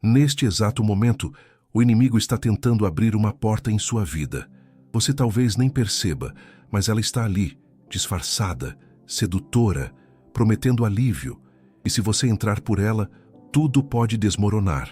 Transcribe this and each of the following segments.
Neste exato momento, o inimigo está tentando abrir uma porta em sua vida. Você talvez nem perceba, mas ela está ali, disfarçada, sedutora, prometendo alívio. E se você entrar por ela, tudo pode desmoronar.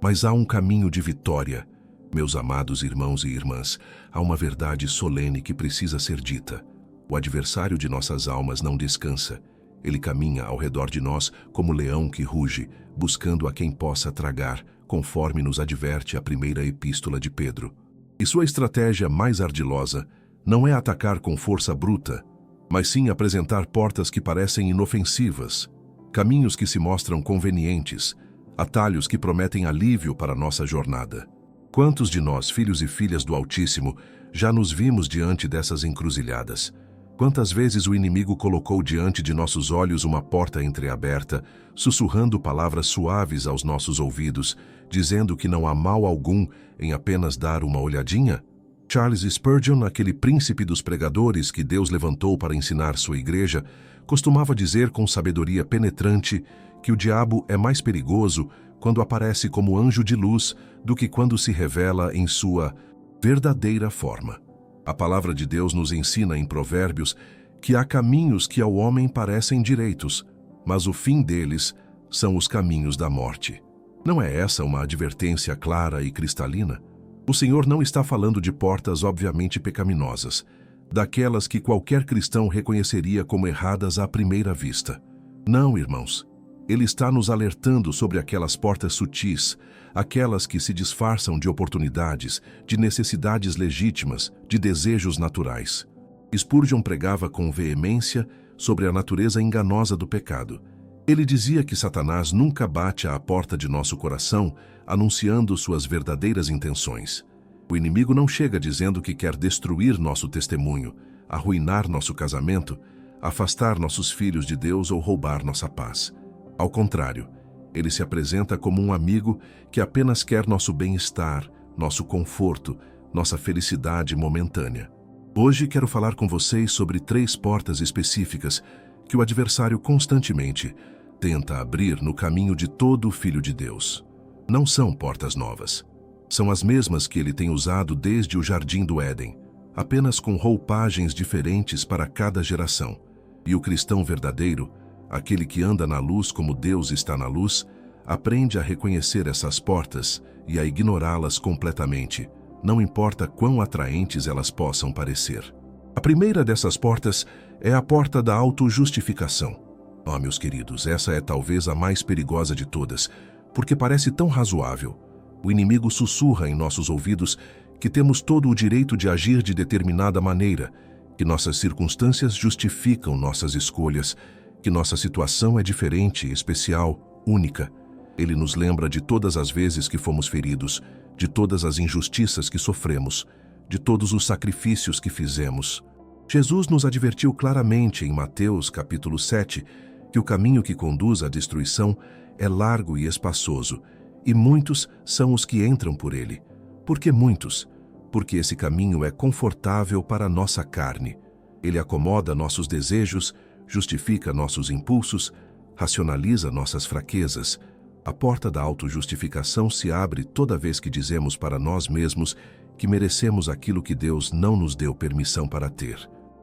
Mas há um caminho de vitória. Meus amados irmãos e irmãs, há uma verdade solene que precisa ser dita. O adversário de nossas almas não descansa. Ele caminha ao redor de nós como leão que ruge, buscando a quem possa tragar, conforme nos adverte a primeira epístola de Pedro. E sua estratégia mais ardilosa não é atacar com força bruta, mas sim apresentar portas que parecem inofensivas, caminhos que se mostram convenientes, atalhos que prometem alívio para nossa jornada. Quantos de nós, filhos e filhas do Altíssimo, já nos vimos diante dessas encruzilhadas? Quantas vezes o inimigo colocou diante de nossos olhos uma porta entreaberta, sussurrando palavras suaves aos nossos ouvidos, dizendo que não há mal algum em apenas dar uma olhadinha? Charles Spurgeon, aquele príncipe dos pregadores que Deus levantou para ensinar sua igreja, costumava dizer com sabedoria penetrante que o diabo é mais perigoso quando aparece como anjo de luz do que quando se revela em sua verdadeira forma. A palavra de Deus nos ensina em Provérbios que há caminhos que ao homem parecem direitos, mas o fim deles são os caminhos da morte. Não é essa uma advertência clara e cristalina? O Senhor não está falando de portas obviamente pecaminosas, daquelas que qualquer cristão reconheceria como erradas à primeira vista. Não, irmãos. Ele está nos alertando sobre aquelas portas sutis, aquelas que se disfarçam de oportunidades, de necessidades legítimas, de desejos naturais. Spurgeon pregava com veemência sobre a natureza enganosa do pecado. Ele dizia que Satanás nunca bate à porta de nosso coração, anunciando suas verdadeiras intenções. O inimigo não chega dizendo que quer destruir nosso testemunho, arruinar nosso casamento, afastar nossos filhos de Deus ou roubar nossa paz. Ao contrário, ele se apresenta como um amigo que apenas quer nosso bem-estar, nosso conforto, nossa felicidade momentânea. Hoje quero falar com vocês sobre 3 portas específicas que o adversário constantemente tenta abrir no caminho de todo filho de Deus. Não são portas novas. São as mesmas que ele tem usado desde o Jardim do Éden, apenas com roupagens diferentes para cada geração. E o cristão verdadeiro, aquele que anda na luz como Deus está na luz, aprende a reconhecer essas portas e a ignorá-las completamente, não importa quão atraentes elas possam parecer. A primeira dessas portas é a porta da autojustificação. Oh, meus queridos, essa é talvez a mais perigosa de todas, porque parece tão razoável. O inimigo sussurra em nossos ouvidos que temos todo o direito de agir de determinada maneira, que nossas circunstâncias justificam nossas escolhas, que nossa situação é diferente, especial, única. Ele nos lembra de todas as vezes que fomos feridos, de todas as injustiças que sofremos, de todos os sacrifícios que fizemos. Jesus nos advertiu claramente em Mateus capítulo 7 que o caminho que conduz à destruição é largo e espaçoso, e muitos são os que entram por ele. Por que muitos? Porque esse caminho é confortável para a nossa carne. Ele acomoda nossos desejos, justifica nossos impulsos, racionaliza nossas fraquezas. A porta da autojustificação se abre toda vez que dizemos para nós mesmos que merecemos aquilo que Deus não nos deu permissão para ter.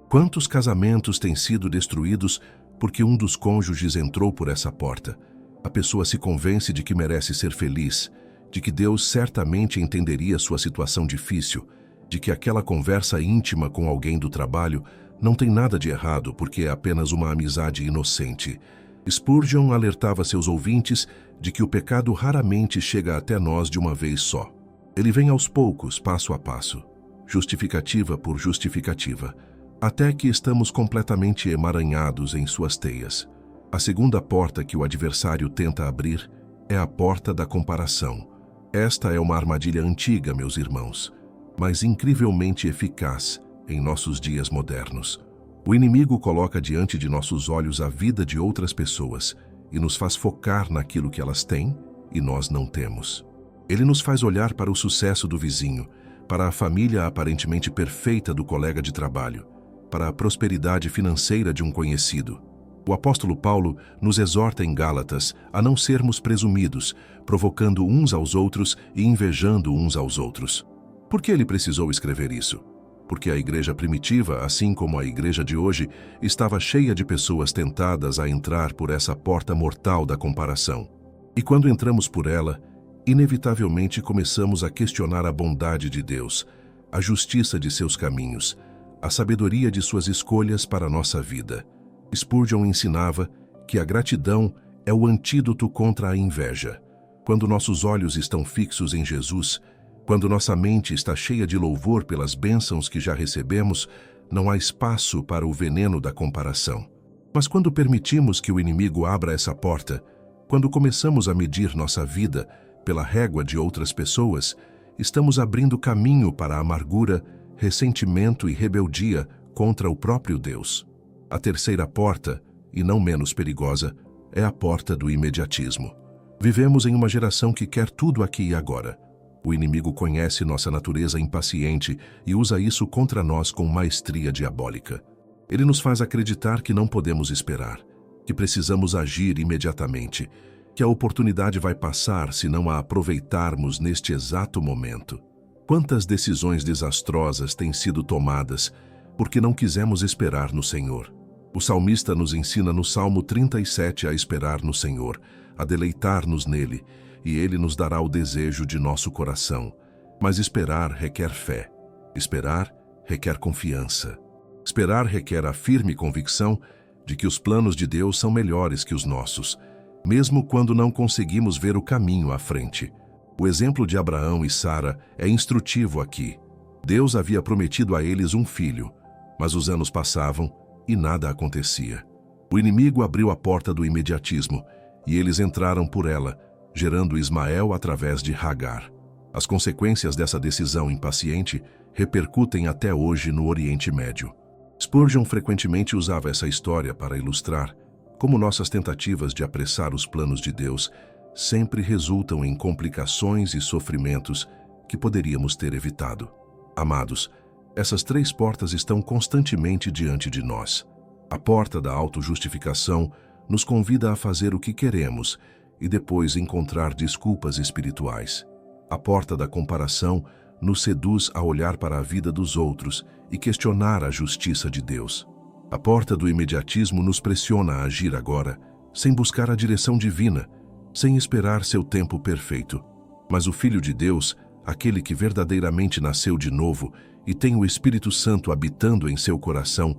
Quantos casamentos têm sido destruídos porque um dos cônjuges entrou por essa porta? A pessoa se convence de que merece ser feliz, de que Deus certamente entenderia sua situação difícil, de que aquela conversa íntima com alguém do trabalho não tem nada de errado porque é apenas uma amizade inocente. Spurgeon alertava seus ouvintes de que o pecado raramente chega até nós de uma vez só. Ele vem aos poucos, passo a passo, justificativa por justificativa, até que estamos completamente emaranhados em suas teias. A segunda porta que o adversário tenta abrir é a porta da comparação. Esta é uma armadilha antiga, meus irmãos, mas incrivelmente eficaz em nossos dias modernos. O inimigo coloca diante de nossos olhos a vida de outras pessoas e nos faz focar naquilo que elas têm e nós não temos. Ele nos faz olhar para o sucesso do vizinho, para a família aparentemente perfeita do colega de trabalho, para a prosperidade financeira de um conhecido. O apóstolo Paulo nos exorta em Gálatas a não sermos presumidos, provocando uns aos outros e invejando uns aos outros. Por que ele precisou escrever isso? Porque a igreja primitiva, assim como a igreja de hoje, estava cheia de pessoas tentadas a entrar por essa porta mortal da comparação. E quando entramos por ela, inevitavelmente começamos a questionar a bondade de Deus, a justiça de seus caminhos, a sabedoria de suas escolhas para a nossa vida. Spurgeon ensinava que a gratidão é o antídoto contra a inveja. Quando nossos olhos estão fixos em Jesus, quando nossa mente está cheia de louvor pelas bênçãos que já recebemos, não há espaço para o veneno da comparação. Mas quando permitimos que o inimigo abra essa porta, quando começamos a medir nossa vida pela régua de outras pessoas, estamos abrindo caminho para a amargura, ressentimento e rebeldia contra o próprio Deus. A terceira porta, e não menos perigosa, é a porta do imediatismo. Vivemos em uma geração que quer tudo aqui e agora. O inimigo conhece nossa natureza impaciente e usa isso contra nós com maestria diabólica. Ele nos faz acreditar que não podemos esperar, que precisamos agir imediatamente, que a oportunidade vai passar se não a aproveitarmos neste exato momento. Quantas decisões desastrosas têm sido tomadas porque não quisemos esperar no Senhor? O salmista nos ensina no Salmo 37 a esperar no Senhor, a deleitar-nos nele, e ele nos dará o desejo de nosso coração. Mas esperar requer fé. Esperar requer confiança. Esperar requer a firme convicção de que os planos de Deus são melhores que os nossos, mesmo quando não conseguimos ver o caminho à frente. O exemplo de Abraão e Sara é instrutivo aqui. Deus havia prometido a eles um filho, mas os anos passavam e nada acontecia. O inimigo abriu a porta do imediatismo e eles entraram por ela, gerando Ismael através de Hagar. As consequências dessa decisão impaciente repercutem até hoje no Oriente Médio. Spurgeon frequentemente usava essa história para ilustrar como nossas tentativas de apressar os planos de Deus sempre resultam em complicações e sofrimentos que poderíamos ter evitado. Amados, essas três portas estão constantemente diante de nós. A porta da autojustificação nos convida a fazer o que queremos e depois encontrar desculpas espirituais. A porta da comparação nos seduz a olhar para a vida dos outros e questionar a justiça de Deus. A porta do imediatismo nos pressiona a agir agora, sem buscar a direção divina, sem esperar seu tempo perfeito. Mas o Filho de Deus, aquele que verdadeiramente nasceu de novo e tem o Espírito Santo habitando em seu coração,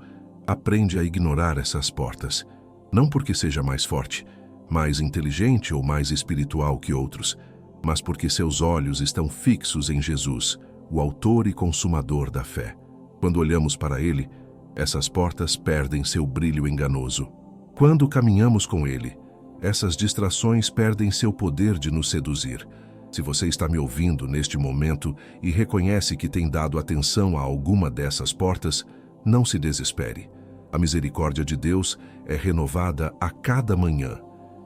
aprende a ignorar essas portas. Não porque seja mais forte, mais inteligente ou mais espiritual que outros, mas porque seus olhos estão fixos em Jesus, o autor e consumador da fé. Quando olhamos para ele, essas portas perdem seu brilho enganoso. Quando caminhamos com ele, essas distrações perdem seu poder de nos seduzir. Se você está me ouvindo neste momento e reconhece que tem dado atenção a alguma dessas portas, não se desespere. A misericórdia de Deus é renovada a cada manhã.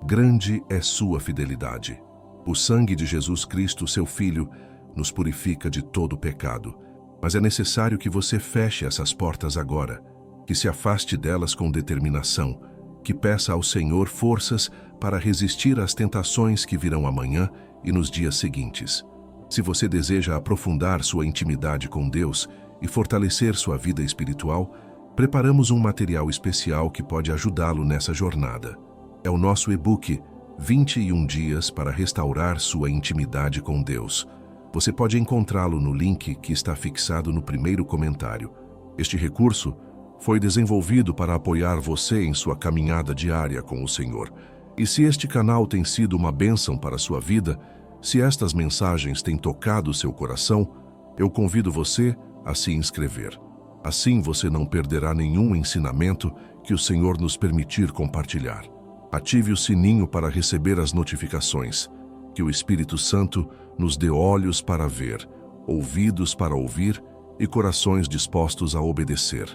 Grande é sua fidelidade. O sangue de Jesus Cristo, seu Filho, nos purifica de todo pecado. Mas é necessário que você feche essas portas agora, que se afaste delas com determinação, que peça ao Senhor forças para resistir às tentações que virão amanhã e nos dias seguintes. Se você deseja aprofundar sua intimidade com Deus e fortalecer sua vida espiritual, preparamos um material especial que pode ajudá-lo nessa jornada. É o nosso e-book 21 Dias para Restaurar Sua Intimidade com Deus. Você pode encontrá-lo no link que está fixado no primeiro comentário. Este recurso foi desenvolvido para apoiar você em sua caminhada diária com o Senhor. E se este canal tem sido uma bênção para a sua vida, se estas mensagens têm tocado seu coração, eu convido você a se inscrever. Assim você não perderá nenhum ensinamento que o Senhor nos permitir compartilhar. Ative o sininho para receber as notificações. Que o Espírito Santo nos dê olhos para ver, ouvidos para ouvir e corações dispostos a obedecer.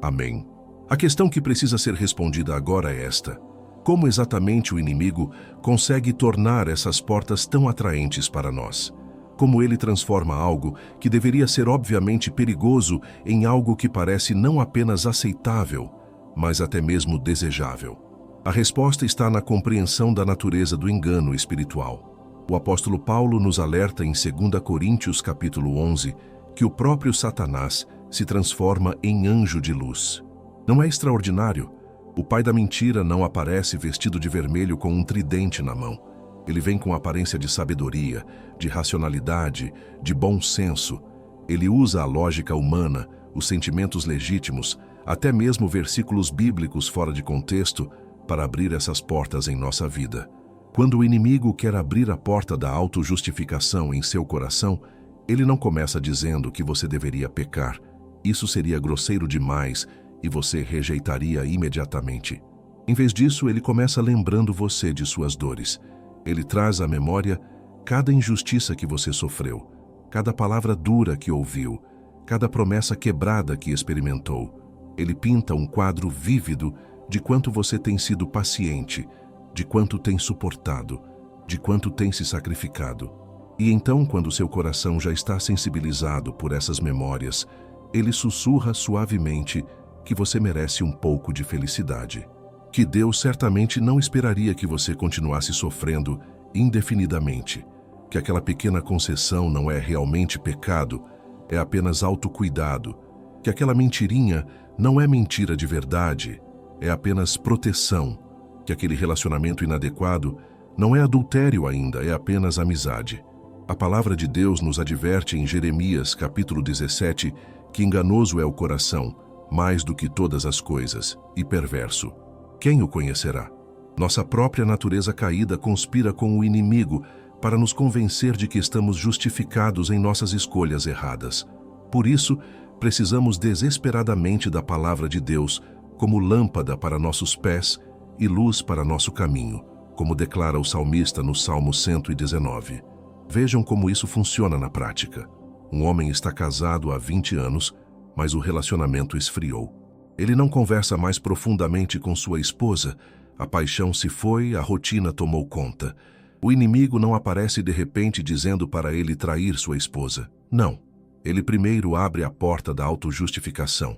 Amém. A questão que precisa ser respondida agora é esta: como exatamente o inimigo consegue tornar essas portas tão atraentes para nós? Como ele transforma algo que deveria ser obviamente perigoso em algo que parece não apenas aceitável, mas até mesmo desejável? A resposta está na compreensão da natureza do engano espiritual. O apóstolo Paulo nos alerta em 2 Coríntios capítulo 11 que o próprio Satanás se transforma em anjo de luz. Não é extraordinário? O pai da mentira não aparece vestido de vermelho com um tridente na mão. Ele vem com aparência de sabedoria, de racionalidade, de bom senso. Ele usa a lógica humana, os sentimentos legítimos, até mesmo versículos bíblicos fora de contexto, para abrir essas portas em nossa vida. Quando o inimigo quer abrir a porta da autojustificação em seu coração, ele não começa dizendo que você deveria pecar. Isso seria grosseiro demais e você rejeitaria imediatamente. Em vez disso, ele começa lembrando você de suas dores. Ele traz à memória cada injustiça que você sofreu, cada palavra dura que ouviu, cada promessa quebrada que experimentou. Ele pinta um quadro vívido de quanto você tem sido paciente, de quanto tem suportado, de quanto tem se sacrificado. E então, quando seu coração já está sensibilizado por essas memórias, ele sussurra suavemente que você merece um pouco de felicidade. Que Deus certamente não esperaria que você continuasse sofrendo indefinidamente, que aquela pequena concessão não é realmente pecado, é apenas autocuidado, que aquela mentirinha não é mentira de verdade, é apenas proteção, que aquele relacionamento inadequado não é adultério ainda, é apenas amizade. A palavra de Deus nos adverte em Jeremias, capítulo 17, que enganoso é o coração, mais do que todas as coisas, e perverso. Quem o conhecerá? Nossa própria natureza caída conspira com o inimigo para nos convencer de que estamos justificados em nossas escolhas erradas. Por isso, precisamos desesperadamente da palavra de Deus como lâmpada para nossos pés e luz para nosso caminho, como declara o salmista no Salmo 119. Vejam como isso funciona na prática. Um homem está casado há 20 anos, mas o relacionamento esfriou. Ele não conversa mais profundamente com sua esposa, a paixão se foi, a rotina tomou conta. O inimigo não aparece de repente dizendo para ele trair sua esposa. Não. Ele primeiro abre a porta da autojustificação.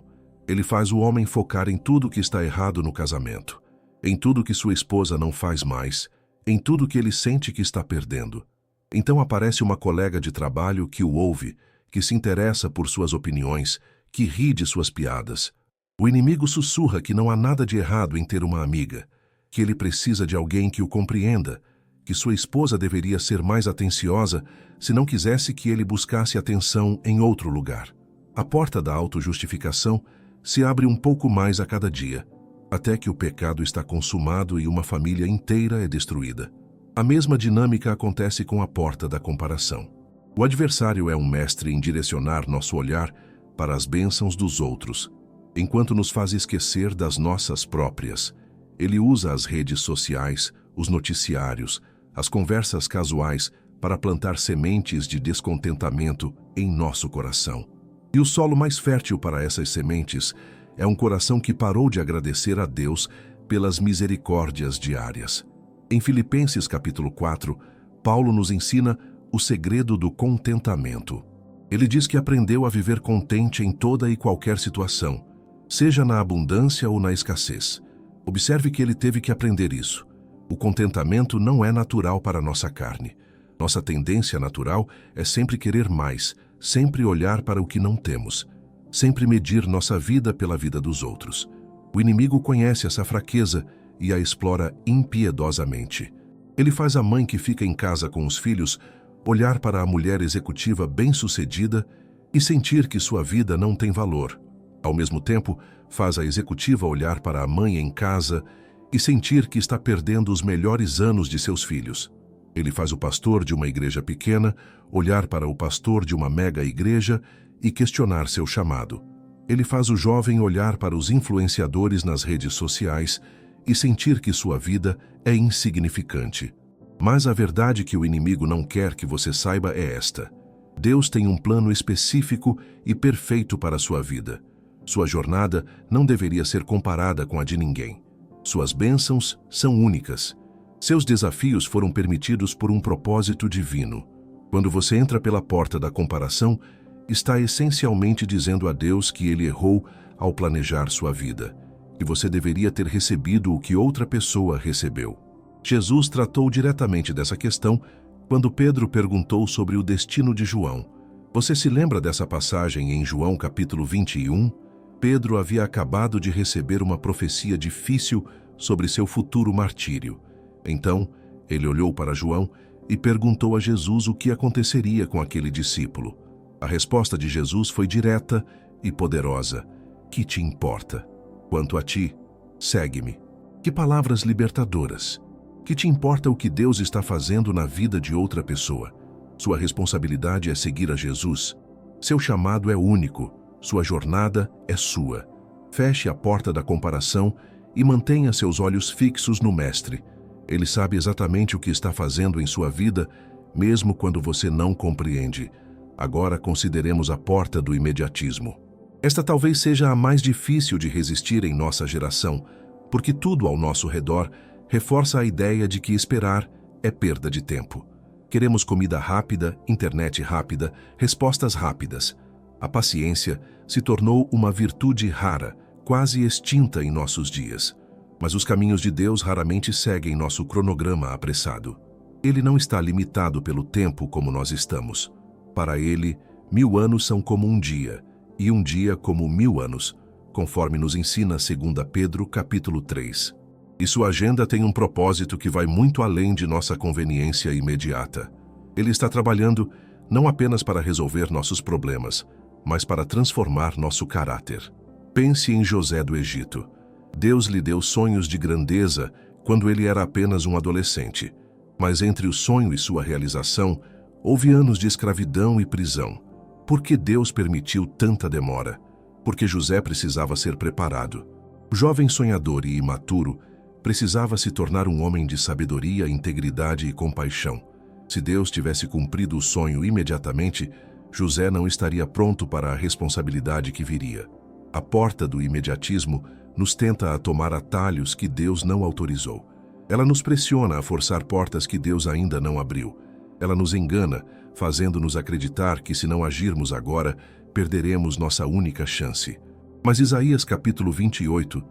Ele faz o homem focar em tudo que está errado no casamento, em tudo que sua esposa não faz mais, em tudo que ele sente que está perdendo. Então aparece uma colega de trabalho que o ouve, que se interessa por suas opiniões, que ri de suas piadas. O inimigo sussurra que não há nada de errado em ter uma amiga, que ele precisa de alguém que o compreenda, que sua esposa deveria ser mais atenciosa se não quisesse que ele buscasse atenção em outro lugar. A porta da autojustificação se abre um pouco mais a cada dia, até que o pecado está consumado e uma família inteira é destruída. A mesma dinâmica acontece com a porta da comparação. O adversário é um mestre em direcionar nosso olhar para as bênçãos dos outros, enquanto nos faz esquecer das nossas próprias. Ele usa as redes sociais, os noticiários, as conversas casuais para plantar sementes de descontentamento em nosso coração. E o solo mais fértil para essas sementes é um coração que parou de agradecer a Deus pelas misericórdias diárias. Em Filipenses capítulo 4, Paulo nos ensina o segredo do contentamento. Ele diz que aprendeu a viver contente em toda e qualquer situação, seja na abundância ou na escassez. Observe que ele teve que aprender isso. O contentamento não é natural para a nossa carne. Nossa tendência natural é sempre querer mais, sempre olhar para o que não temos, sempre medir nossa vida pela vida dos outros. O inimigo conhece essa fraqueza e a explora impiedosamente. Ele faz a mãe que fica em casa com os filhos olhar para a mulher executiva bem-sucedida e sentir que sua vida não tem valor. Ao mesmo tempo, faz a executiva olhar para a mãe em casa e sentir que está perdendo os melhores anos de seus filhos. Ele faz o pastor de uma igreja pequena olhar para o pastor de uma mega igreja e questionar seu chamado. Ele faz o jovem olhar para os influenciadores nas redes sociais e sentir que sua vida é insignificante. Mas a verdade que o inimigo não quer que você saiba é esta: Deus tem um plano específico e perfeito para a sua vida. Sua jornada não deveria ser comparada com a de ninguém. Suas bênçãos são únicas. Seus desafios foram permitidos por um propósito divino. Quando você entra pela porta da comparação, está essencialmente dizendo a Deus que ele errou ao planejar sua vida, que você deveria ter recebido o que outra pessoa recebeu. Jesus tratou diretamente dessa questão quando Pedro perguntou sobre o destino de João. Você se lembra dessa passagem em João capítulo 21? Pedro havia acabado de receber uma profecia difícil sobre seu futuro martírio. Então, ele olhou para João e perguntou a Jesus o que aconteceria com aquele discípulo. A resposta de Jesus foi direta e poderosa. Que te importa? Quanto a ti, segue-me. Que palavras libertadoras! Que te importa o que Deus está fazendo na vida de outra pessoa? Sua responsabilidade é seguir a Jesus. Seu chamado é único. Sua jornada é sua. Feche a porta da comparação e mantenha seus olhos fixos no Mestre. Ele sabe exatamente o que está fazendo em sua vida, mesmo quando você não compreende. Agora consideremos a porta do imediatismo. Esta talvez seja a mais difícil de resistir em nossa geração, porque tudo ao nosso redor reforça a ideia de que esperar é perda de tempo. Queremos comida rápida, internet rápida, respostas rápidas. A paciência se tornou uma virtude rara, quase extinta em nossos dias. Mas os caminhos de Deus raramente seguem nosso cronograma apressado. Ele não está limitado pelo tempo como nós estamos. Para ele, 1000 anos são como um dia, e um dia como 1000 anos, conforme nos ensina 2 Pedro capítulo 3. E sua agenda tem um propósito que vai muito além de nossa conveniência imediata. Ele está trabalhando não apenas para resolver nossos problemas, mas para transformar nosso caráter. Pense em José do Egito. Deus lhe deu sonhos de grandeza quando ele era apenas um adolescente. Mas entre o sonho e sua realização, houve anos de escravidão e prisão. Por que Deus permitiu tanta demora? Porque José precisava ser preparado. O jovem sonhador e imaturo precisava se tornar um homem de sabedoria, integridade e compaixão. Se Deus tivesse cumprido o sonho imediatamente, José não estaria pronto para a responsabilidade que viria. A porta do imediatismo nos tenta a tomar atalhos que Deus não autorizou. Ela nos pressiona a forçar portas que Deus ainda não abriu. Ela nos engana, fazendo-nos acreditar que se não agirmos agora, perderemos nossa única chance. Mas Isaías capítulo 28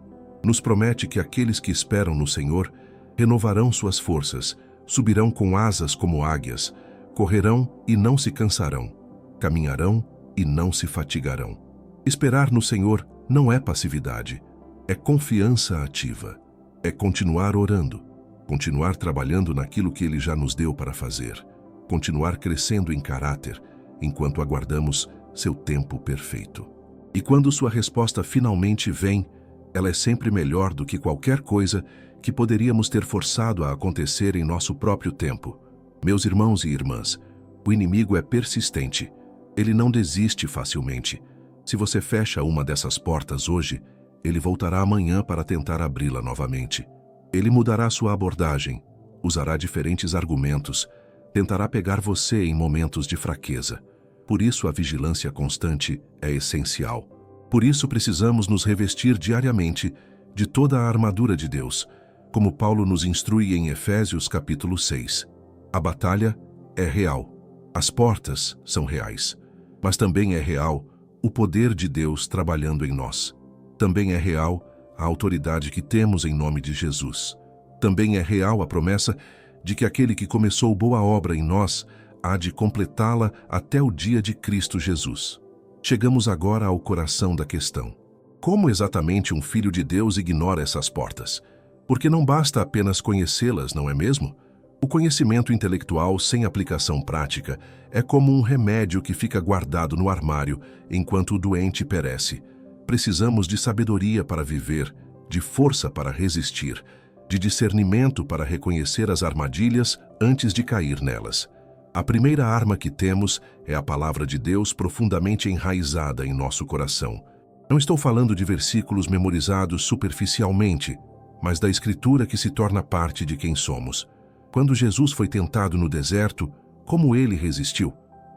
nos promete que aqueles que esperam no Senhor renovarão suas forças, subirão com asas como águias, correrão e não se cansarão, caminharão e não se fatigarão. Esperar no Senhor não é passividade, é confiança ativa, é continuar orando, continuar trabalhando naquilo que Ele já nos deu para fazer, continuar crescendo em caráter enquanto aguardamos seu tempo perfeito. E quando sua resposta finalmente vem, ela é sempre melhor do que qualquer coisa que poderíamos ter forçado a acontecer em nosso próprio tempo. Meus irmãos e irmãs, o inimigo é persistente. Ele não desiste facilmente. Se você fecha uma dessas portas hoje, ele voltará amanhã para tentar abri-la novamente. Ele mudará sua abordagem, usará diferentes argumentos, tentará pegar você em momentos de fraqueza. Por isso a vigilância constante é essencial. Por isso precisamos nos revestir diariamente de toda a armadura de Deus, como Paulo nos instrui em Efésios capítulo 6. A batalha é real, as portas são reais, mas também é real o poder de Deus trabalhando em nós. Também é real a autoridade que temos em nome de Jesus. Também é real a promessa de que aquele que começou boa obra em nós há de completá-la até o dia de Cristo Jesus. Chegamos agora ao coração da questão. Como exatamente um filho de Deus ignora essas portas? Porque não basta apenas conhecê-las, não é mesmo? O conhecimento intelectual sem aplicação prática é como um remédio que fica guardado no armário enquanto o doente perece. Precisamos de sabedoria para viver, de força para resistir, de discernimento para reconhecer as armadilhas antes de cair nelas. A primeira arma que temos é a palavra de Deus profundamente enraizada em nosso coração. Não estou falando de versículos memorizados superficialmente, mas da Escritura que se torna parte de quem somos. Quando Jesus foi tentado no deserto, como ele resistiu?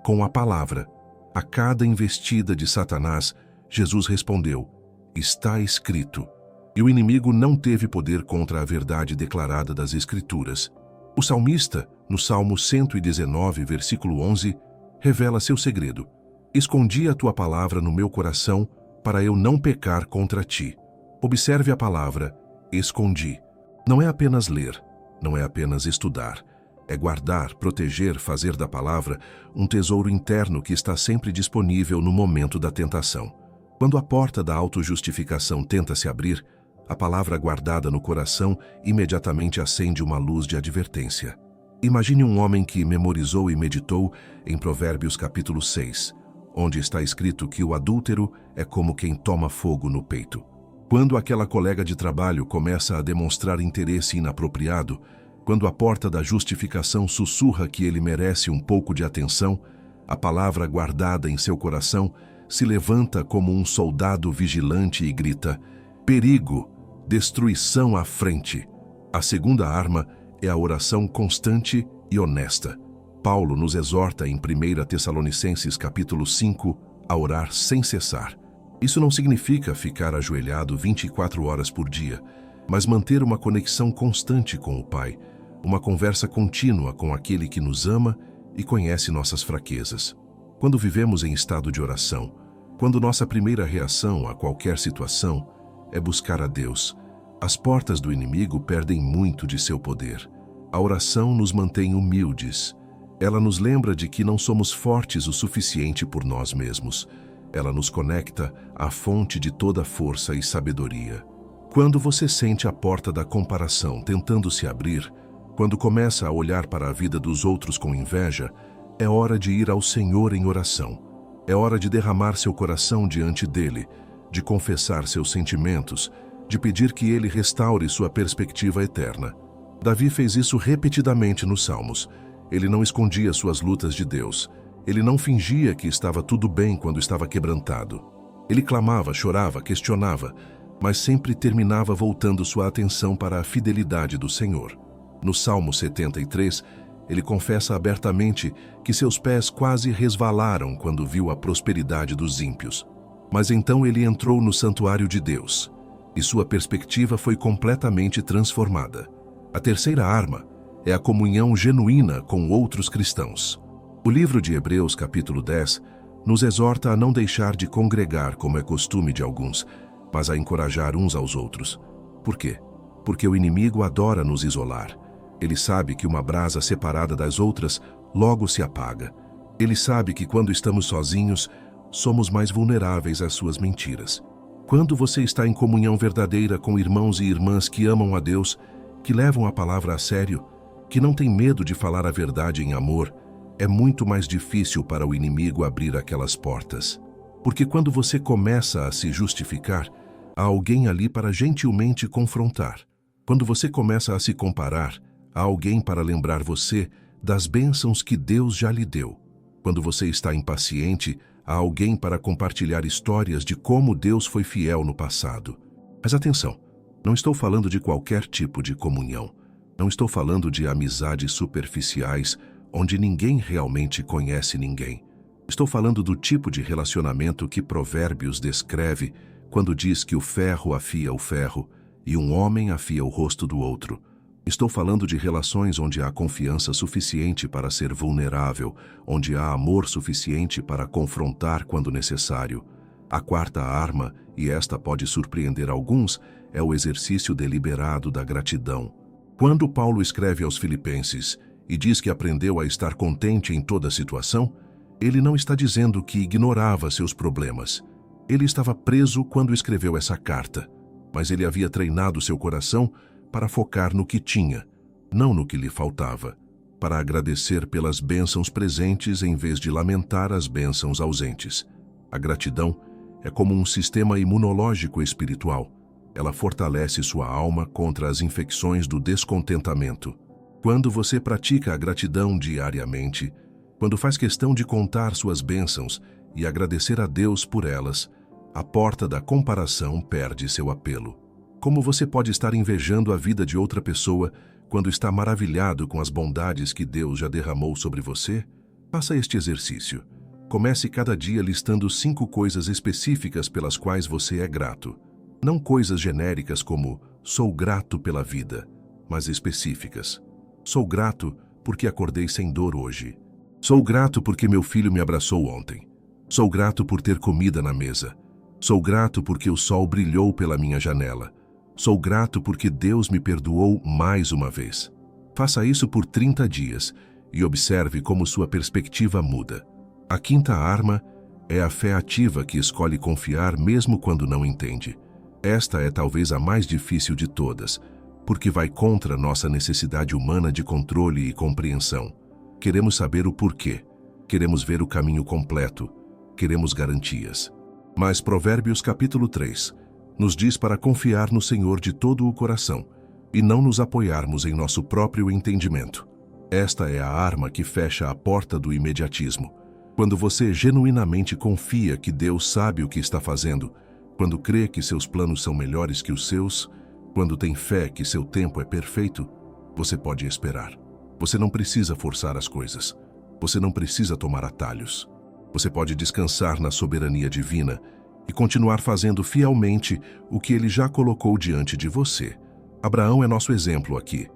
Com a palavra. A cada investida de Satanás, Jesus respondeu: "Está escrito." E o inimigo não teve poder contra a verdade declarada das Escrituras. O salmista, no Salmo 119, versículo 11, revela seu segredo. "Escondi a tua palavra no meu coração para eu não pecar contra ti." Observe a palavra escondi. Não é apenas ler, não é apenas estudar. É guardar, proteger, fazer da palavra um tesouro interno que está sempre disponível no momento da tentação. Quando a porta da autojustificação tenta se abrir, a palavra guardada no coração imediatamente acende uma luz de advertência. Imagine um homem que memorizou e meditou em Provérbios capítulo 6, onde está escrito que o adúltero é como quem toma fogo no peito. Quando aquela colega de trabalho começa a demonstrar interesse inapropriado, quando a porta da justificação sussurra que ele merece um pouco de atenção, a palavra guardada em seu coração se levanta como um soldado vigilante e grita: perigo, destruição à frente. A segunda arma é a oração constante e honesta. Paulo nos exorta em 1 Tessalonicenses capítulo 5 a orar sem cessar. Isso não significa ficar ajoelhado 24 horas por dia, mas manter uma conexão constante com o Pai, uma conversa contínua com aquele que nos ama e conhece nossas fraquezas. Quando vivemos em estado de oração, quando nossa primeira reação a qualquer situação é buscar a Deus, as portas do inimigo perdem muito de seu poder. A oração nos mantém humildes. Ela nos lembra de que não somos fortes o suficiente por nós mesmos. Ela nos conecta à fonte de toda força e sabedoria. Quando você sente a porta da comparação tentando se abrir, quando começa a olhar para a vida dos outros com inveja, é hora de ir ao Senhor em oração. É hora de derramar seu coração diante dele, de confessar seus sentimentos, de pedir que ele restaure sua perspectiva eterna. Davi fez isso repetidamente nos Salmos. Ele não escondia suas lutas de Deus. Ele não fingia que estava tudo bem quando estava quebrantado. Ele clamava, chorava, questionava, mas sempre terminava voltando sua atenção para a fidelidade do Senhor. No Salmo 73, ele confessa abertamente que seus pés quase resvalaram quando viu a prosperidade dos ímpios. Mas então ele entrou no santuário de Deus, e sua perspectiva foi completamente transformada. A terceira arma é a comunhão genuína com outros cristãos. O livro de Hebreus, capítulo 10, nos exorta a não deixar de congregar como é costume de alguns, mas a encorajar uns aos outros. Por quê? Porque o inimigo adora nos isolar. Ele sabe que uma brasa separada das outras logo se apaga. Ele sabe que quando estamos sozinhos, somos mais vulneráveis às suas mentiras. Quando você está em comunhão verdadeira com irmãos e irmãs que amam a Deus, que levam a palavra a sério, que não têm medo de falar a verdade em amor, é muito mais difícil para o inimigo abrir aquelas portas. Porque quando você começa a se justificar, há alguém ali para gentilmente confrontar. Quando você começa a se comparar, há alguém para lembrar você das bênçãos que Deus já lhe deu. Quando você está impaciente, há alguém para compartilhar histórias de como Deus foi fiel no passado. Mas atenção, não estou falando de qualquer tipo de comunhão. Não estou falando de amizades superficiais, onde ninguém realmente conhece ninguém. Estou falando do tipo de relacionamento que Provérbios descreve quando diz que o ferro afia o ferro e um homem afia o rosto do outro. Estou falando de relações onde há confiança suficiente para ser vulnerável, onde há amor suficiente para confrontar quando necessário. A quarta arma, e esta pode surpreender alguns, é o exercício deliberado da gratidão. Quando Paulo escreve aos Filipenses e diz que aprendeu a estar contente em toda situação, ele não está dizendo que ignorava seus problemas. Ele estava preso quando escreveu essa carta, mas ele havia treinado seu coração para focar no que tinha, não no que lhe faltava, para agradecer pelas bênçãos presentes em vez de lamentar as bênçãos ausentes. A gratidão é como um sistema imunológico espiritual. Ela fortalece sua alma contra as infecções do descontentamento. Quando você pratica a gratidão diariamente, quando faz questão de contar suas bênçãos e agradecer a Deus por elas, a porta da comparação perde seu apelo. Como você pode estar invejando a vida de outra pessoa quando está maravilhado com as bondades que Deus já derramou sobre você? Faça este exercício. Comece cada dia listando 5 coisas específicas pelas quais você é grato. Não coisas genéricas como sou grato pela vida, mas específicas. Sou grato porque acordei sem dor hoje. Sou grato porque meu filho me abraçou ontem. Sou grato por ter comida na mesa. Sou grato porque o sol brilhou pela minha janela. Sou grato porque Deus me perdoou mais uma vez. Faça isso por 30 dias e observe como sua perspectiva muda. A quinta arma é a fé ativa que escolhe confiar mesmo quando não entende. Esta é talvez a mais difícil de todas, porque vai contra nossa necessidade humana de controle e compreensão. Queremos saber o porquê. Queremos ver o caminho completo. Queremos garantias. Mas Provérbios capítulo 3 nos diz para confiar no Senhor de todo o coração e não nos apoiarmos em nosso próprio entendimento. Esta é a arma que fecha a porta do imediatismo. Quando você genuinamente confia que Deus sabe o que está fazendo, quando crê que seus planos são melhores que os seus, quando tem fé que seu tempo é perfeito, você pode esperar. Você não precisa forçar as coisas. Você não precisa tomar atalhos. Você pode descansar na soberania divina e continuar fazendo fielmente o que Ele já colocou diante de você. Abraão é nosso exemplo aqui.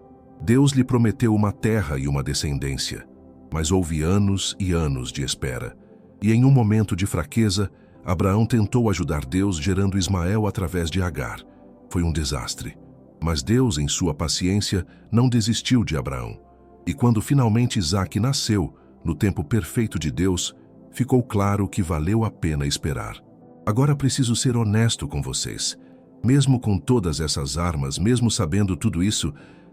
Deus lhe prometeu uma terra e uma descendência, mas houve anos e anos de espera. E em um momento de fraqueza, Abraão tentou ajudar Deus gerando Ismael através de Agar. Foi um desastre. Mas Deus, em sua paciência, não desistiu de Abraão. E quando finalmente Isaque nasceu, no tempo perfeito de Deus, ficou claro que valeu a pena esperar. Agora preciso ser honesto com vocês. Mesmo com todas essas armas, mesmo sabendo tudo isso,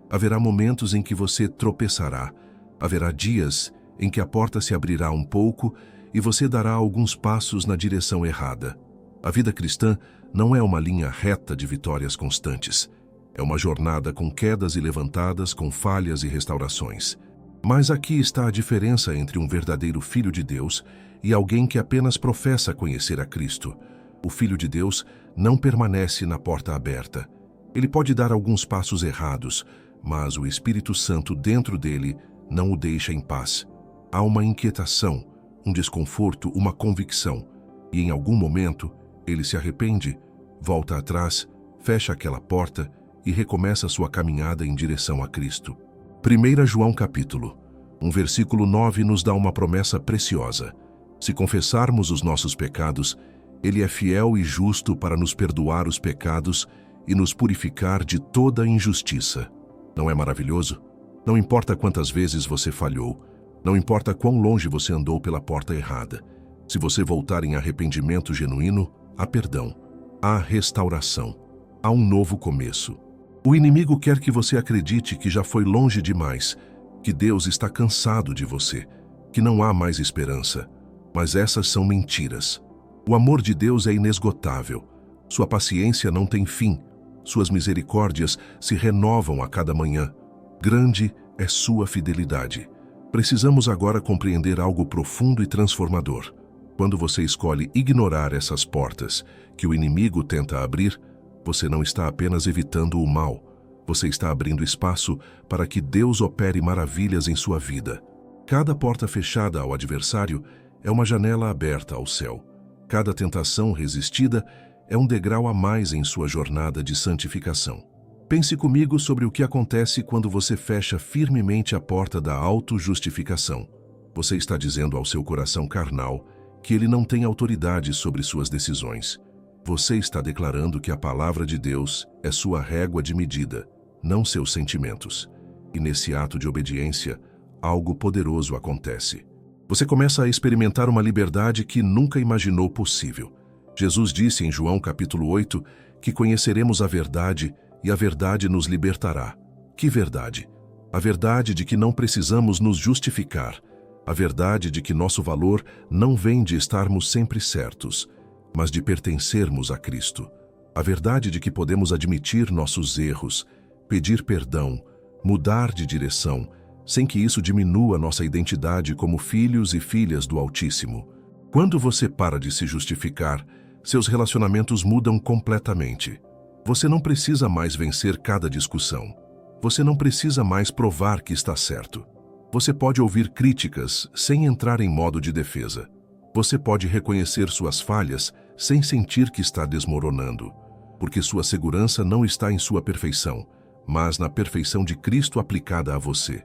haverá momentos em que você tropeçará. Haverá dias em que a porta se abrirá um pouco e você dará alguns passos na direção errada. A vida cristã não é uma linha reta de vitórias constantes. É uma jornada com quedas e levantadas, com falhas e restaurações. Mas aqui está a diferença entre um verdadeiro filho de Deus e alguém que apenas professa conhecer a Cristo. O Filho de Deus não permanece na porta aberta. Ele pode dar alguns passos errados, mas o Espírito Santo dentro dele não o deixa em paz. Há uma inquietação, um desconforto, uma convicção. E em algum momento, ele se arrepende, volta atrás, fecha aquela porta e recomeça sua caminhada em direção a Cristo. 1 João capítulo 1, versículo 9 nos dá uma promessa preciosa. Se confessarmos os nossos pecados, Ele é fiel e justo para nos perdoar os pecados e nos purificar de toda injustiça. Não é maravilhoso? Não importa quantas vezes você falhou, não importa quão longe você andou pela porta errada. Se você voltar em arrependimento genuíno, há perdão, há restauração, há um novo começo. O inimigo quer que você acredite que já foi longe demais, que Deus está cansado de você, que não há mais esperança. Mas essas são mentiras. O amor de Deus é inesgotável. Sua paciência não tem fim. Suas misericórdias se renovam a cada manhã. Grande é sua fidelidade. Precisamos agora compreender algo profundo e transformador. Quando você escolhe ignorar essas portas que o inimigo tenta abrir, você não está apenas evitando o mal, você está abrindo espaço para que Deus opere maravilhas em sua vida. Cada porta fechada ao adversário é uma janela aberta ao céu. Cada tentação resistida é um degrau a mais em sua jornada de santificação. Pense comigo sobre o que acontece quando você fecha firmemente a porta da autojustificação. Você está dizendo ao seu coração carnal que ele não tem autoridade sobre suas decisões. Você está declarando que a palavra de Deus é sua régua de medida, não seus sentimentos. E nesse ato de obediência, algo poderoso acontece. Você começa a experimentar uma liberdade que nunca imaginou possível. Jesus disse em João capítulo 8 que conheceremos a verdade e a verdade nos libertará. Que verdade? A verdade de que não precisamos nos justificar. A verdade de que nosso valor não vem de estarmos sempre certos, mas de pertencermos a Cristo. A verdade de que podemos admitir nossos erros, pedir perdão, mudar de direção, sem que isso diminua nossa identidade como filhos e filhas do Altíssimo. Quando você para de se justificar, seus relacionamentos mudam completamente. Você não precisa mais vencer cada discussão. Você não precisa mais provar que está certo. Você pode ouvir críticas sem entrar em modo de defesa. Você pode reconhecer suas falhas sem sentir que está desmoronando, porque sua segurança não está em sua perfeição, mas na perfeição de Cristo aplicada a você.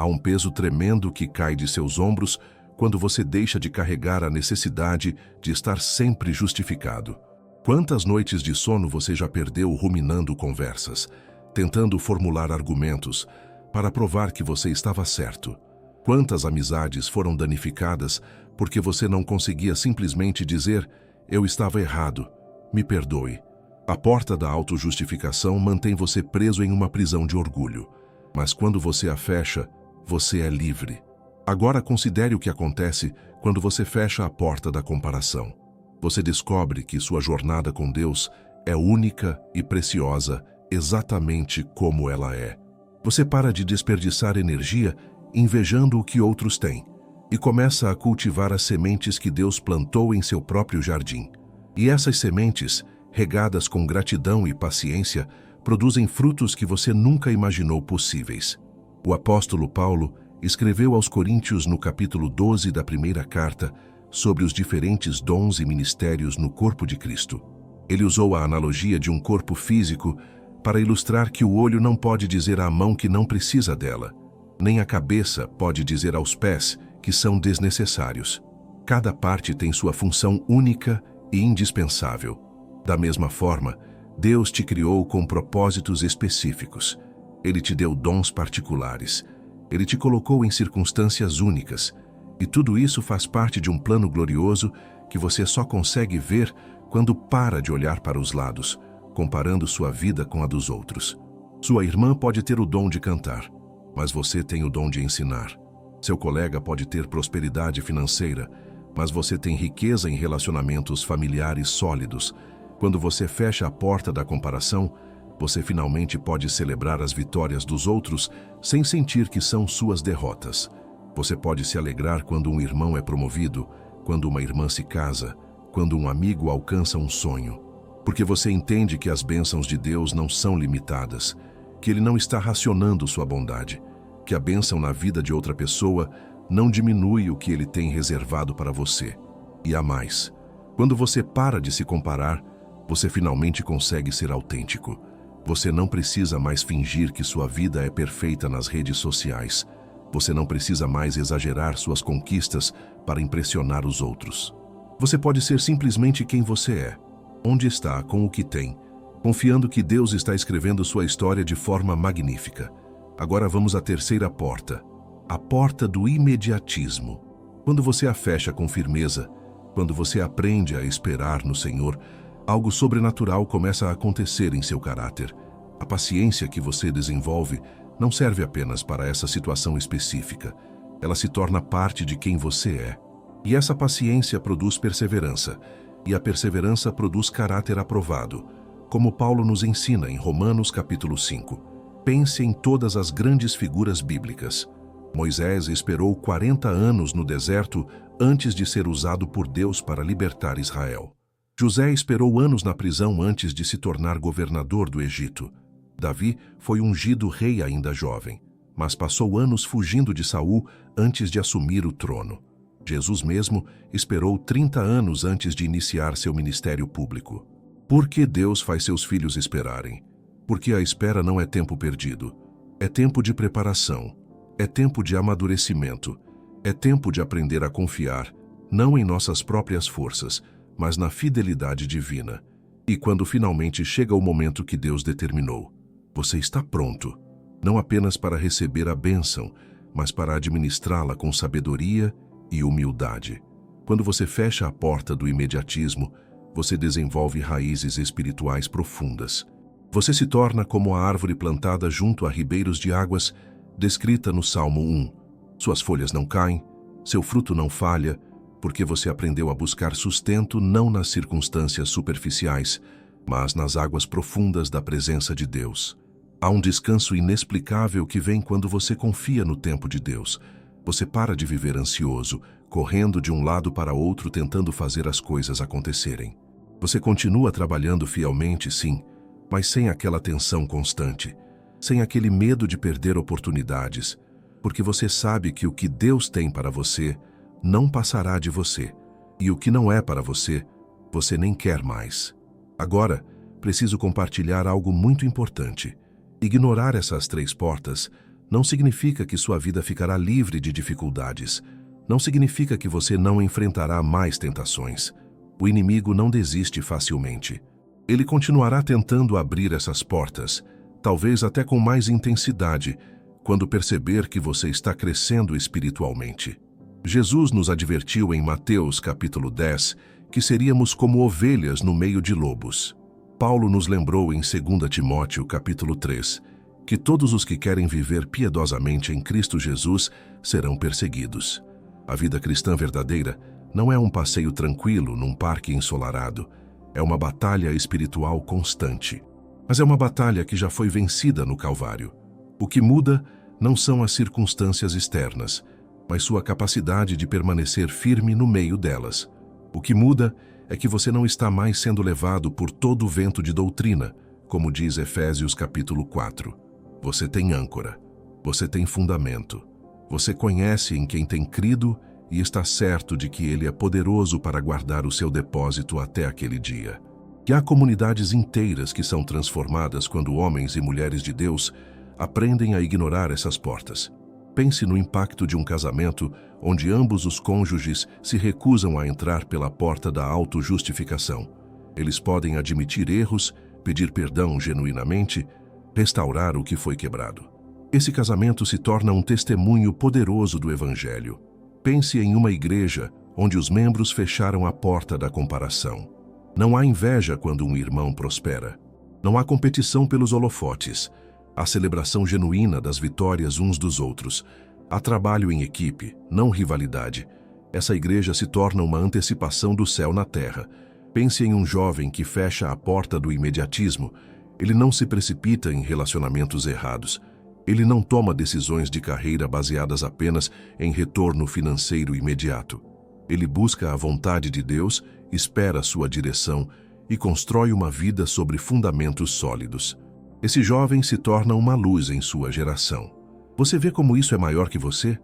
Há um peso tremendo que cai de seus ombros quando você deixa de carregar a necessidade de estar sempre justificado. Quantas noites de sono você já perdeu ruminando conversas, tentando formular argumentos para provar que você estava certo? Quantas amizades foram danificadas porque você não conseguia simplesmente dizer: eu estava errado, me perdoe? A porta da autojustificação mantém você preso em uma prisão de orgulho. Mas quando você a fecha, você é livre. Agora considere o que acontece quando você fecha a porta da comparação. Você descobre que sua jornada com Deus é única e preciosa, exatamente como ela é. Você para de desperdiçar energia invejando o que outros têm e começa a cultivar as sementes que Deus plantou em seu próprio jardim. E essas sementes, regadas com gratidão e paciência, produzem frutos que você nunca imaginou possíveis. O apóstolo Paulo escreveu aos Coríntios no capítulo 12 da primeira carta sobre os diferentes dons e ministérios no corpo de Cristo. Ele usou a analogia de um corpo físico para ilustrar que o olho não pode dizer à mão que não precisa dela, nem a cabeça pode dizer aos pés que são desnecessários. Cada parte tem sua função única e indispensável. Da mesma forma, Deus te criou com propósitos específicos. Ele te deu dons particulares. Ele te colocou em circunstâncias únicas. E tudo isso faz parte de um plano glorioso que você só consegue ver quando para de olhar para os lados, comparando sua vida com a dos outros. Sua irmã pode ter o dom de cantar, mas você tem o dom de ensinar. Seu colega pode ter prosperidade financeira, mas você tem riqueza em relacionamentos familiares sólidos. Quando você fecha a porta da comparação, você finalmente pode celebrar as vitórias dos outros sem sentir que são suas derrotas. Você pode se alegrar quando um irmão é promovido, quando uma irmã se casa, quando um amigo alcança um sonho. Porque você entende que as bênçãos de Deus não são limitadas, que Ele não está racionando sua bondade, que a bênção na vida de outra pessoa não diminui o que Ele tem reservado para você. E há mais. Quando você para de se comparar, você finalmente consegue ser autêntico. Você não precisa mais fingir que sua vida é perfeita nas redes sociais. Você não precisa mais exagerar suas conquistas para impressionar os outros. Você pode ser simplesmente quem você é, onde está, com o que tem, confiando que Deus está escrevendo sua história de forma magnífica. Agora vamos à terceira porta, a porta do imediatismo. Quando você a fecha com firmeza, quando você aprende a esperar no Senhor, algo sobrenatural começa a acontecer em seu caráter. A paciência que você desenvolve não serve apenas para essa situação específica. Ela se torna parte de quem você é. E essa paciência produz perseverança, e a perseverança produz caráter aprovado, como Paulo nos ensina em Romanos capítulo 5. Pense em todas as grandes figuras bíblicas. Moisés esperou 40 anos no deserto antes de ser usado por Deus para libertar Israel. José esperou anos na prisão antes de se tornar governador do Egito. Davi foi ungido rei ainda jovem, mas passou anos fugindo de Saul antes de assumir o trono. Jesus mesmo esperou 30 anos antes de iniciar seu ministério público. Por que Deus faz seus filhos esperarem? Porque a espera não é tempo perdido. É tempo de preparação. É tempo de amadurecimento. É tempo de aprender a confiar, não em nossas próprias forças, mas na fidelidade divina. E quando finalmente chega o momento que Deus determinou, você está pronto, não apenas para receber a bênção, mas para administrá-la com sabedoria e humildade. Quando você fecha a porta do imediatismo, você desenvolve raízes espirituais profundas. Você se torna como a árvore plantada junto a ribeiros de águas, descrita no Salmo 1. Suas folhas não caem, seu fruto não falha, porque você aprendeu a buscar sustento não nas circunstâncias superficiais, mas nas águas profundas da presença de Deus. Há um descanso inexplicável que vem quando você confia no tempo de Deus. Você para de viver ansioso, correndo de um lado para outro tentando fazer as coisas acontecerem. Você continua trabalhando fielmente, sim, mas sem aquela tensão constante, sem aquele medo de perder oportunidades, porque você sabe que o que Deus tem para você não passará de você, e o que não é para você, você nem quer mais. Agora, preciso compartilhar algo muito importante. Ignorar essas 3 portas não significa que sua vida ficará livre de dificuldades. Não significa que você não enfrentará mais tentações. O inimigo não desiste facilmente. Ele continuará tentando abrir essas portas, talvez até com mais intensidade, quando perceber que você está crescendo espiritualmente. Jesus nos advertiu em Mateus capítulo 10 que seríamos como ovelhas no meio de lobos. Paulo nos lembrou em 2 Timóteo capítulo 3 que todos os que querem viver piedosamente em Cristo Jesus serão perseguidos. A vida cristã verdadeira não é um passeio tranquilo num parque ensolarado. É uma batalha espiritual constante. Mas é uma batalha que já foi vencida no Calvário. O que muda não são as circunstâncias externas, mas sua capacidade de permanecer firme no meio delas. O que muda é que você não está mais sendo levado por todo o vento de doutrina, como diz Efésios capítulo 4. Você tem âncora, você tem fundamento, você conhece em quem tem crido e está certo de que Ele é poderoso para guardar o seu depósito até aquele dia. E há comunidades inteiras que são transformadas quando homens e mulheres de Deus aprendem a ignorar essas portas. Pense no impacto de um casamento onde ambos os cônjuges se recusam a entrar pela porta da autojustificação. Eles podem admitir erros, pedir perdão genuinamente, restaurar o que foi quebrado. Esse casamento se torna um testemunho poderoso do Evangelho. Pense em uma igreja onde os membros fecharam a porta da comparação. Não há inveja quando um irmão prospera. Não há competição pelos holofotes. Há celebração genuína das vitórias uns dos outros. Há trabalho em equipe, não rivalidade. Essa igreja se torna uma antecipação do céu na terra. Pense em um jovem que fecha a porta do imediatismo. Ele não se precipita em relacionamentos errados. Ele não toma decisões de carreira baseadas apenas em retorno financeiro imediato. Ele busca a vontade de Deus, espera sua direção e constrói uma vida sobre fundamentos sólidos. Esse jovem se torna uma luz em sua geração. Você vê como isso é maior que você?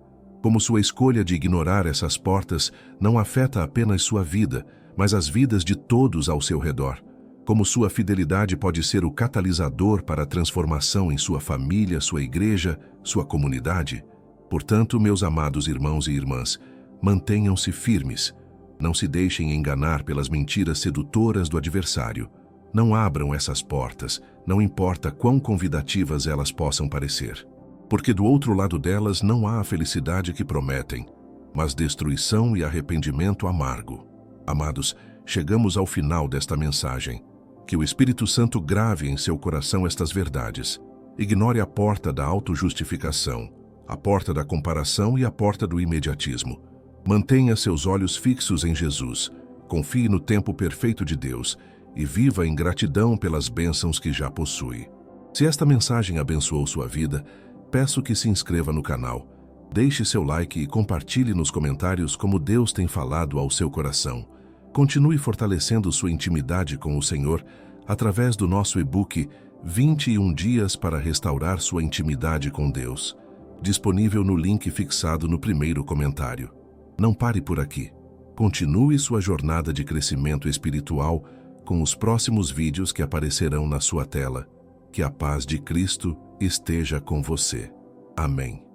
Como sua escolha de ignorar essas portas não afeta apenas sua vida, mas as vidas de todos ao seu redor. Como sua fidelidade pode ser o catalisador para a transformação em sua família, sua igreja, sua comunidade. Portanto, meus amados irmãos e irmãs, mantenham-se firmes. Não se deixem enganar pelas mentiras sedutoras do adversário. Não abram essas portas, não importa quão convidativas elas possam parecer. Porque do outro lado delas não há a felicidade que prometem, mas destruição e arrependimento amargo. Amados, chegamos ao final desta mensagem. Que o Espírito Santo grave em seu coração estas verdades. Ignore a porta da autojustificação, a porta da comparação e a porta do imediatismo. Mantenha seus olhos fixos em Jesus, confie no tempo perfeito de Deus e viva em gratidão pelas bênçãos que já possui. Se esta mensagem abençoou sua vida, peço que se inscreva no canal, deixe seu like e compartilhe nos comentários como Deus tem falado ao seu coração. Continue fortalecendo sua intimidade com o Senhor através do nosso e-book 21 Dias para Restaurar Sua Intimidade com Deus, disponível no link fixado no primeiro comentário. Não pare por aqui. Continue sua jornada de crescimento espiritual com os próximos vídeos que aparecerão na sua tela. Que a paz de Cristo esteja com você. Amém.